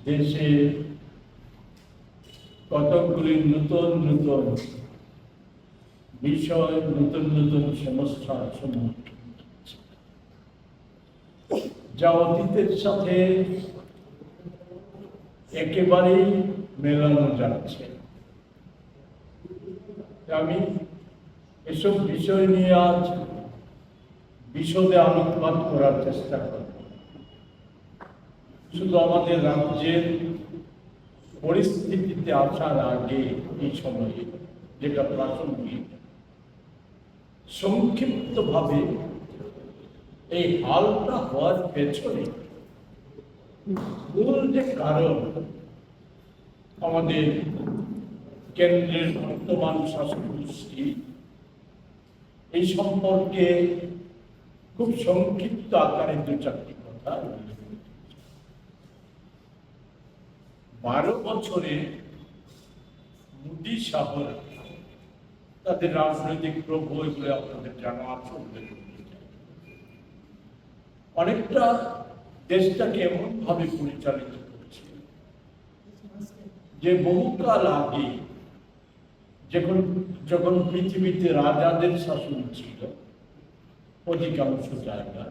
দেশে কতকগুলি নতুন নতুন বিষয়, নতুন নতুন সমস্যার সম্মুখীন হচ্ছে, যা অতীতের সাথে একেবারেই মেলানো যাচ্ছে। আমি এসব বিষয় নিয়ে আজ বিশদে আলোকপাত করার চেষ্টা করব। শুধু আমাদের রাজ্যের পরিস্থিতিতে আসার আগে এই সময়ে যেটা প্রাসঙ্গিক, সংক্ষিপ্তভাবে এই হালটা হওয়ার পেছনে মূল যে কারণ, আমাদের কেন্দ্রের বর্তমান শাসক গোষ্ঠী, এই সম্পর্কে খুব সংক্ষিপ্ত আকারে দু চারটি কথা। 12 বছরে মোদী সাহরা তাদের রাজনৈতিক প্রভাব, এগুলো আপনাদের জানা আছে, অনেকটা দেশটাকে এমন ভাবে পরিচালিত করছে যে বহুকাল আগে যখন পৃথিবীতে রাজাদের শাসন ছিল অধিকাংশ জায়গা,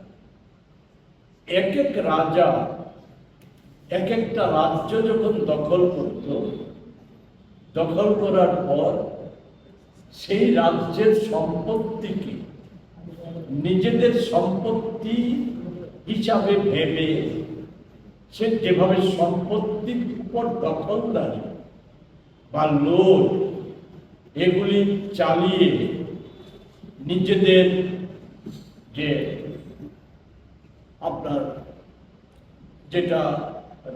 এক এক রাজা এক একটা রাজ্য যখন দখল করত, দখল করার পর সেই রাজ্যের সম্পত্তিকে নিজেদের সম্পত্তি হিসাবে ভেবে সে যেভাবে সম্পত্তির উপর দখলদারি বা লোভ এগুলি চালিয়ে নিজেদের যে আপনার যেটা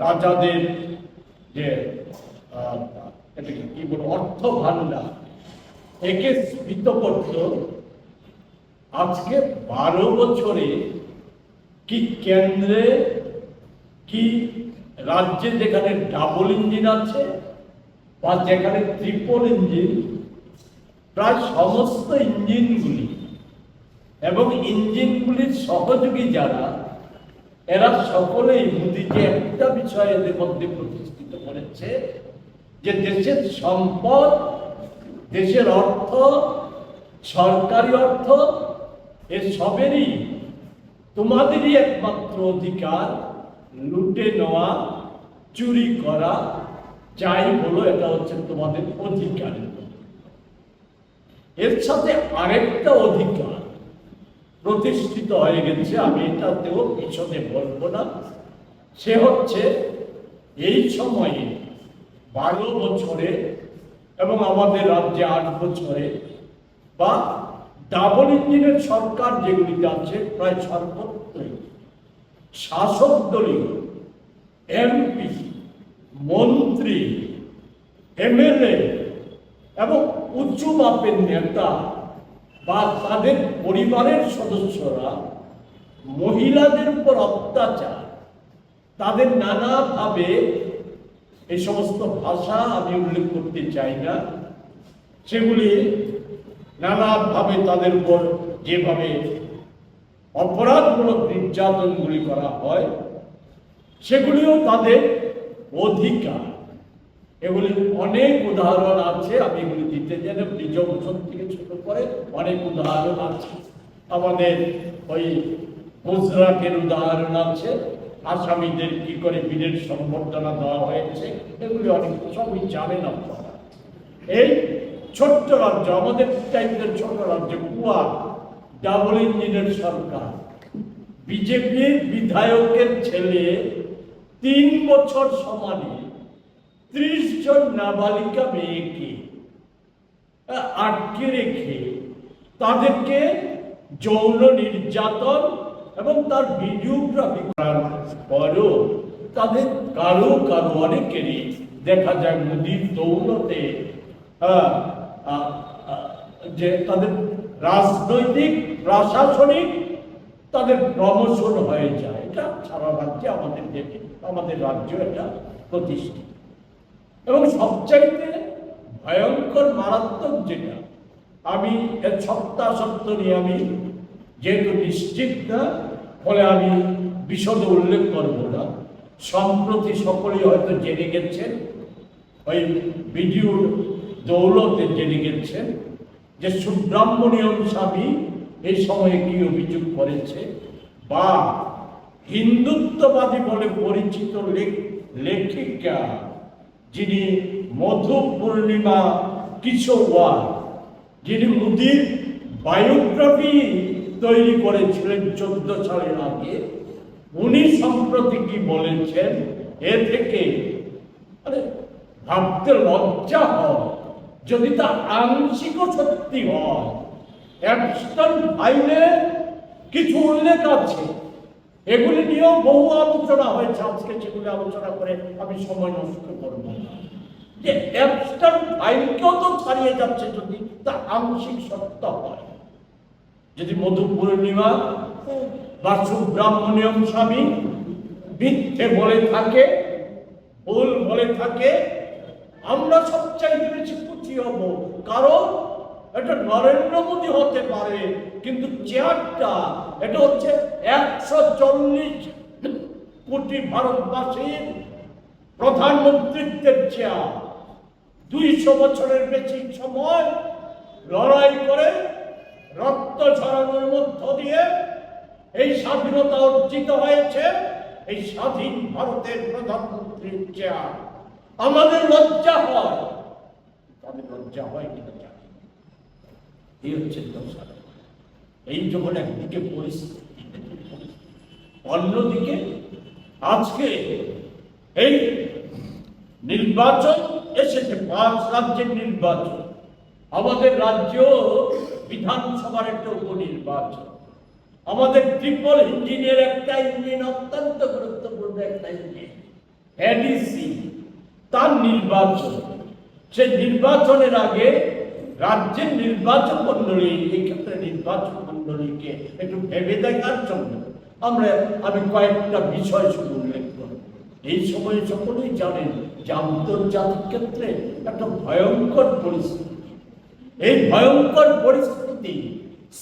রাজাদের যে এটাকে কি বলবো অর্থ ভান্ডার, একে স্ফীত করত। আজকে 12 বছরে কি কেন্দ্রে কি রাজ্যে যেখানে ডাবল ইঞ্জিন আছে বা যেখানে ট্রিপল ইঞ্জিন, প্রায় সমস্ত ইঞ্জিনগুলি এবং ইঞ্জিনগুলির সহযোগী যারা, এরা সকলেই মোদী যে একটা বিষয় এদের মধ্যে প্রতিষ্ঠিত করেছে যে দেশের সম্পদ, দেশের অর্থ, সরকারি অর্থ, এর সবেরই তোমাদেরই একমাত্র অধিকার লুটে নেওয়া, চুরি করা, যাই বলো এটা হচ্ছে তোমাদের অধিকার। এর সাথে আরেকটা অধিকার প্রতিষ্ঠিত হয়ে গেছে, আমি এটাতেও পিছনে বলবো না। সে হচ্ছে এই সময়ে 12 বছরে এবং আমাদের রাজ্যে 8 বছরে বা ডাবল ইঞ্জিনের সরকার যেগুলিতে আছে, প্রায় সর্বত্রই শাসক দলীয় এমপি, মন্ত্রী, এমএলএ এবং উঁচু মাপের নেতা বা তাদের পরিবারের সদস্যরা মহিলাদের উপর অত্যাচার, তাদের নানাভাবে, এই সমস্ত ভাষা আমি উল্লেখ করতে চাই না, সেগুলি নানাভাবে তাদের উপর যেভাবে অপরাধমূলক নির্যাতনগুলি করা হয়, সেগুলিও তাদের অধিকার। এগুলির অনেক উদাহরণ আছে, আমি এগুলি দিতে চাই না, ব্রিজভূষণ থেকে ছোট করে অনেক উদাহরণ আছে। আমাদের ওই গুজরাটের উদাহরণ আছে, আসামিদের কি করে বীরের সম্বর্ধনা দেওয়া হয়েছে, এগুলি অনেক সবই জানেন আপনারা। এই ছোট্ট রাজ্য, আমাদের টাইপের ছোট রাজ্য কুয়া, ডাবল ইঞ্জিনের সরকার, বিজেপির বিধায়কের ছেলে 3 বছর সমানে 30 জন নাবালিকা মেয়েকে আটকে রেখে তাদেরকে যৌন নির্যাতন এবং তার ভিডিওগ্রাফি করার পরও তাদের কারো অনেকেরই দেখা যায় মোদীর দৌলতে যে তাদের রাজনৈতিক, প্রশাসনিক তাদের প্রমোশন হয়ে যায়। এটা সারা রাজ্যে আমাদের রাজ্য এটা প্রতিষ্ঠিত। এবং সবচাইতে ভয়ঙ্কর মারাত্মক যেটা, আমি এর সত্যাসত্য নিয়ে আমি যেহেতু নিশ্চিত না, ফলে আমি বিশদে উল্লেখ করব না, সম্প্রতি সকলেই হয়তো জেনে গেছেন, ওই ভিডিওর দৌলতে জেনে গেছেন যে সুব্রমণ্যম স্বামী এই সময়ে কি অভিযোগ করেছে, বা হিন্দুত্ববাদী বলে পরিচিত লেখিকা যিনি মধু পূর্ণিমা কিশোর, যিনি মোদির বায়োগ্রাফি তৈরি করেছিলেন 14 সালের আগে, উনি সম্প্রতি কি বলেছেন এ থেকে ভাবতে লজ্জা হয়। যদি তা আংশিকও সত্যি হয়, অ্যাবস্টন ফাইলে কিছু উল্লেখ আছে, এগুলি নিয়েও বহু আলোচনা হয়েছে। আজকে সেগুলি আলোচনা করে আমি সময় নষ্ট করব না। যে অ্যাবস্টন ফাইলকেও তো ছাড়িয়ে যাচ্ছে যদি তা আংশিক সত্য হয়। যদি মধু পূর্ণিমা বা সুব্রমণ্যম স্বামী মিথ্যে বলে থাকে, ভুল বলে থাকে, আমরা সবচাইতে বেশি খুশি হব। কারণ এটা নরেন্দ্র মোদী হতে পারে, কিন্তু চেয়ারটা এটা হচ্ছে 140 কোটি ভারতবাসীর প্রধানমন্ত্রীত্বের চেয়ার। 200 বছরের বেশি সময় লড়াই করে রক্ত ঝরানোর মধ্য দিয়ে এই স্বাধীনতা অর্জিত হয়েছে। এই স্বাধীন ভারতের প্রধানমন্ত্রীর চেয়ার আমাদের লজ্জা হয়, তাদের লজ্জা হয় কিনা জানি। এই হচ্ছে দশা। এই যখন একদিকে পরিস্থিতি, অন্যদিকে আজকে এই নির্বাচন এসেছে, 5 রাজ্যের নির্বাচন। আমাদের রাজ্য বিধানসভার একটা উপনির্বাচন। আমাদের ট্রিপল ইঞ্জিনের একটা ইঞ্জিন, অত্যন্ত গুরুত্বপূর্ণ একটা ইঞ্জিন, এডিসি, তার নির্বাচন। সেই নির্বাচনের আগে রাজ্যের নির্বাচন মন্ডলী, এই ক্ষেত্রে নির্বাচন মন্ডলীকে একটু ভেবে দেখার জন্য আমি কয়েকটা বিষয় শুধু উল্লেখ করব। এই সময়ে সকলেই জানেন যে আন্তর্জাতিক ক্ষেত্রে একটা ভয়ঙ্কর পরিস্থিতি। এই ভয়ঙ্কর পরিস্থিতি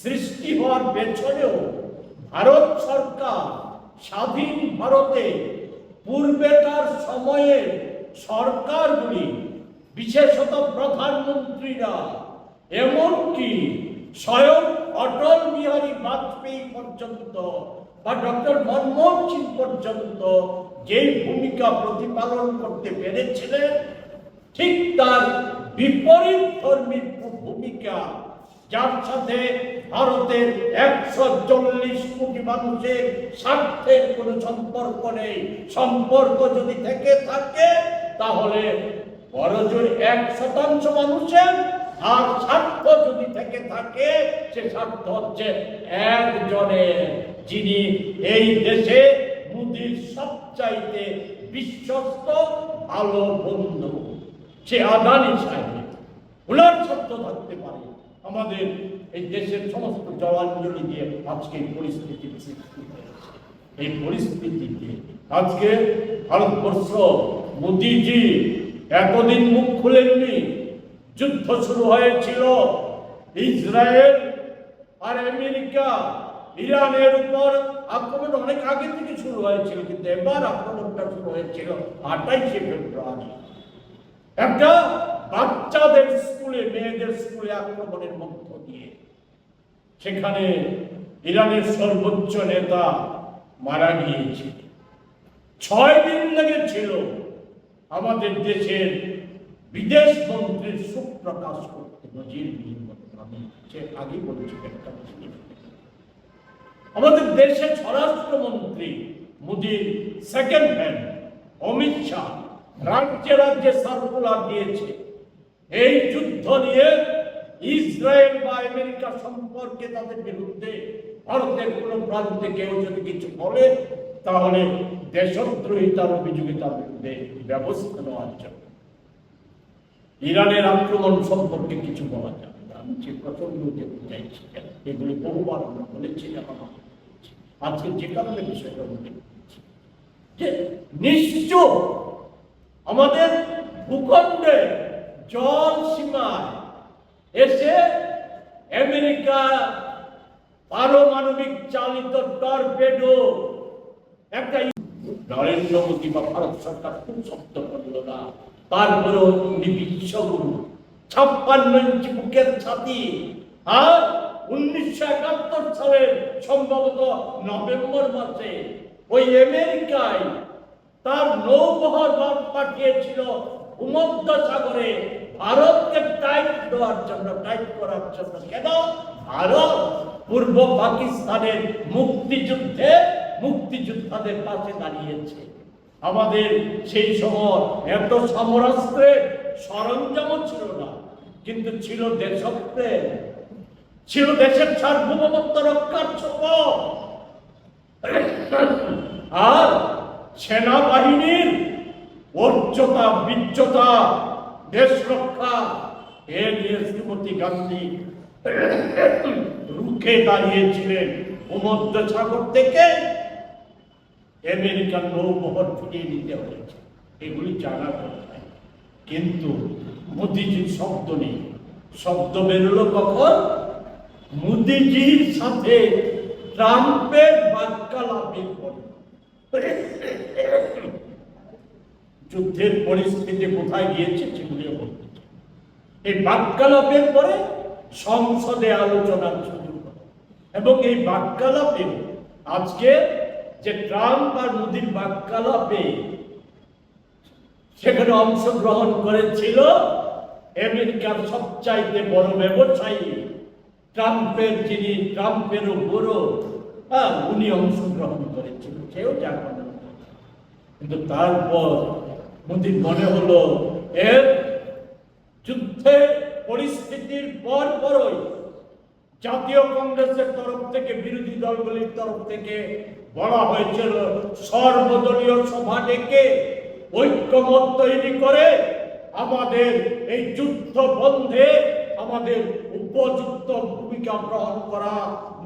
সৃষ্টি হওয়ার পেছনেও ভারত সরকার স্বাধীন ভারতে পূর্বেকার সময়ে সরকারগুলি, বিশেষত প্রধানমন্ত্রীরা, এমনকি স্বয়ং অটল বিহারী বাজপেয়ী পর্যন্ত বা ডক্টর মনমোহন সিং পর্যন্ত যেই ভূমিকা প্রতিপালন করতে পেরেছিলেন, ঠিক তার বিপরীত ধর্মী ভূমিকা, যার সাথে ভারতের 140 কোটি মানুষের স্বার্থের কোনো সম্পর্ক নেই। সম্পর্ক যদি থেকে থাকে তাহলে বড়জোর 1% মানুষের, আর স্বার্থ যদি থেকে থাকে সে স্বার্থ হচ্ছে একজনের, যিনি এই দেশে মোদির সবচাইতে বিশ্বস্ত ভালো বন্ধু, সে আদানি সাহেব। ওনার স্বার্থ থাকতে পারে। আমাদের এই দেশের সমস্ত জলাঞ্জলি দিয়ে আজকে এই পরিস্থিতির সৃষ্টি হয়েছে। এই পরিস্থিতিতে আজকে ভারতবর্ষ, মোদিজি এতদিন মুখ খুলেননি। যুদ্ধ শুরু হয়েছিল ইসরায়েল আর আমেরিকা, ইরানের উপর আক্রমণ অনেক আগে থেকে শুরু হয়েছিল, কিন্তু এবার আক্রমণটা শুরু হয়েছিল 28শে ফেব্রুয়ারি। একটা বাচ্চাদের স্কুলে, মেয়েদের স্কুলে আক্রমণের মধ্য দিয়ে। সেখানে ইরানের সর্বোচ্চ নেতা মারা গিয়েছে। 6 দিন লেগেছিল আমাদের দেশের বিদেশ মন্ত্রীর শোক প্রকাশ করতে। নজিরবিহীন ঘটনা। আমি সে আগে বলেছি একটা জিনিস, আমাদের দেশের স্বরাষ্ট্রমন্ত্রী মোদির সেকেন্ড হ্যান্ড অমিত শাহ রাজ্যে রাজ্যে সার্কুলার দিয়েছে এই যুদ্ধ নিয়ে ইসরায়েল বা আমেরিকা সম্পর্কে তাদের বিরুদ্ধে ভারতের কোনো প্রান্তে কেউ যদি কিছু বলে তাহলে দেশদ্রোহিতার অভিযোগে তার বিরুদ্ধে ব্যবস্থা নেওয়ার জন্য। ইরানের আক্রমণ সম্পর্কে কিছু বলা যাবে না, আমি যে প্রসঙ্গ যেতে চাইছি, এগুলি বহুবার আমরা বলেছিলাম। আজকে যে কারণে বিষয়টা উল্লেখ করছি যে নিশ্চয় আমাদের ভূখণ্ডে জল সীমায় এসে আমেরিকা পারমাণবিক চালিত টর্পেডো একটা নরেন্দ্র মোদী বা ভারত সরকার কোন শব্দ করল না। তারপরেও উনি বিশ্বগুরু, 56 ইঞ্চি বুকের ছাতি। আর 1971 সালের সম্ভবত নভেম্বর মাসে ওই আমেরিকায় তার নৌবহর পাঠিয়েছিল ভূমধ্য সাগরে ভারতকে টাইট দেওয়ার জন্য, টাইট করার জন্য। কেন? ভারত পূর্ব পাকিস্তানের মুক্তিযোদ্ধাদের পাশে দাঁড়িয়েছে। আমাদের সেই সময় এত সমরাস্ত্রের সরঞ্জামও ছিল না, কিন্তু ছিল দেশপ্রেম, ছিল দেশের সার্বভৌমত্ব রক্ষার শপথ। আর সেনাবাহিনীর উচ্চতা, বিচ্যতা, দেশ রক্ষা, এ নিয়ে শ্রীমতী গান্ধী রুখে দাঁড়িয়েছিলেন। ভূমধ্য সাগর থেকে আমেরিকান নৌবহর ফিরিয়ে নিতে হয়েছে, এগুলি জানা কথা। কিন্তু মোদিজির শব্দ নেই। শব্দ বেরোলো কখন? মোদিজির সাথে ট্রাম্পের বাক্যালাপের পরে। যুদ্ধের পরিস্থিতি কোথায় গিয়েছে সেগুলি বলতে চাই। এই বাক্যালাপের পরে সংসদে আলোচনার সুযোগ হয়, এবং এই বাক্যালাপে আজকে যে ট্রাম্প আর মোদির বাক্যালাপে সেখানে অংশগ্রহণ করেছিল আমেরিকার সবচাইতে বড় ব্যবসায়ী, ট্রাম্পেরও বড়, উনি অংশগ্রহণ করেছিল, কেউ জানে না। কিন্তু তারপর মোদির মনে হলো এর যুদ্ধের পরিস্থিতির পরই জাতীয় কংগ্রেসের তরফ থেকে, বিরোধী দলগুলির তরফ থেকে বলা হয়েছিল সর্বদলীয় সভা ডেকে ঐক্যমত তৈরি করে আমাদের এই যুদ্ধ বন্ধে আমাদের উপযুক্ত ভূমিকা গ্রহণ করা,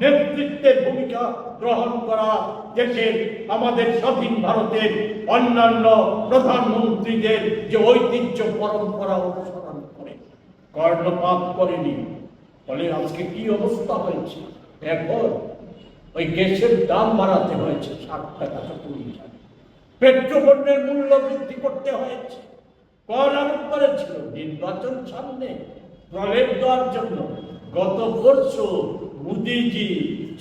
নেতৃত্বের ভূমিকা গ্রহণ করা, দেশের আমাদের স্বাধীন ভারতের অন্যান্য প্রধানমন্ত্রীদের যে ঐতিহ্য পরম্পরা অনুসরণ করে কর্ণপাত করেনি। ফলে আজকে কি অবস্থা হয়েছে? এখন ওই গ্যাসের দাম বাড়াতে হয়েছে 60 টাকা 20 টাকা, পেট্রোপণ্যের মূল্য বৃদ্ধি করতে হয়েছে, কর আরোপ করেছিল নির্বাচন সামনে প্রলেপ দেওয়ার জন্য। গত বছর মোদিজি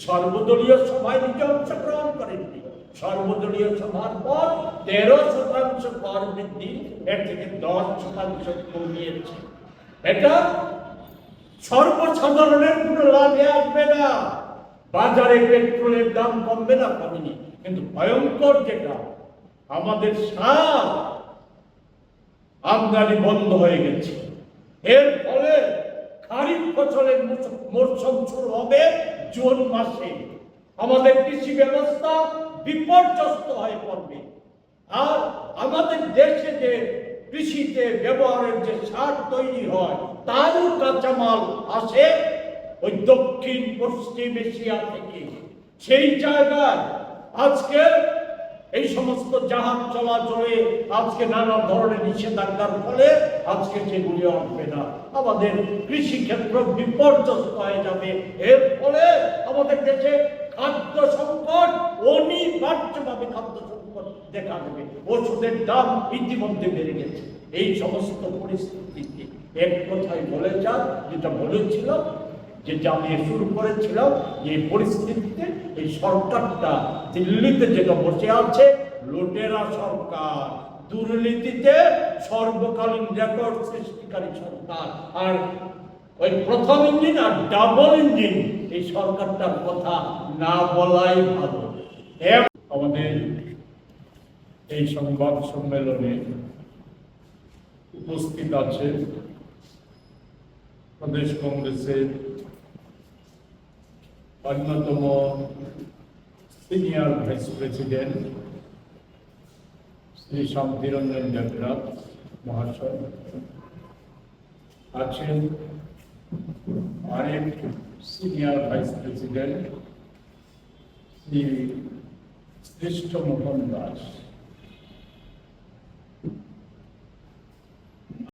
সর্বদলীয় সভায় নিজে অংশগ্রহণ করেননি। সর্বদলীয় সভার পর 13% কর বৃদ্ধি, এর থেকে 10% কমিয়েছে। এটা সর্বসাধারণের কোনো লাভে আসবে না। বাজারে পেট্রোলের দাম কমবে না, কমেনি। কিন্তু ভয়ঙ্কর যেটা, আমাদের সার আমদানি বন্ধ হয়ে গেছে। এর ফলে খারিফ ফসলের মরশুম শুরু হবে জুন মাসে। আমাদের কৃষি ব্যবস্থা বিপর্যস্ত হয়ে পড়বে। আর আমাদের দেশে যে কৃষিতে ব্যবহারের যে সার তৈরি হয় তারও কাঁচামাল আসে ওই দক্ষিণ পশ্চিম এশিয়া থেকে। সেই জায়গায় আজকে এই সমস্ত জাহাজ চলাচলে আজকে নানা ধরনের নিষেধাজ্ঞার ফলে আজকে সেগুলি আসবে না। আমাদের কৃষি ক্ষেত্র বিপর্যস্ত হয়ে যাবে। এর ফলে আমাদের দেশে খাদ্য সংকট, অনিবার্যভাবে খাদ্য সংকট দেখা দেবে। ওষুধের দাম ইতিমধ্যে বেড়ে গেছে। এই সমস্ত পরিস্থিতিতে এক কথায় বলে যান, যেটা বলেছিল, যে জানিয়ে শুরু করেছিলাম, এই পরিস্থিতিতে এই সরকারটা দিল্লিতে যেটা বসে আছে লুটেরা সরকার, দুর্নীতিতে সর্বকালীন রেকর্ড সৃষ্টিকারী সরকার। আর ওই প্রথম ইঞ্জিন আর ডাবল ইঞ্জিন এই সরকারটার কথা না বলাই ভালো। আমাদের এই সংবাদ সম্মেলনে উপস্থিত আছে প্রদেশ কংগ্রেসের অন্যতম senior vice president Shri Shantiranjan Debnath মহাশয়, আছেন আরেক সিনিয়র ভাইস প্রেসিডেন্ট শ্রী শ্রেষ্ঠ মোহন দাস।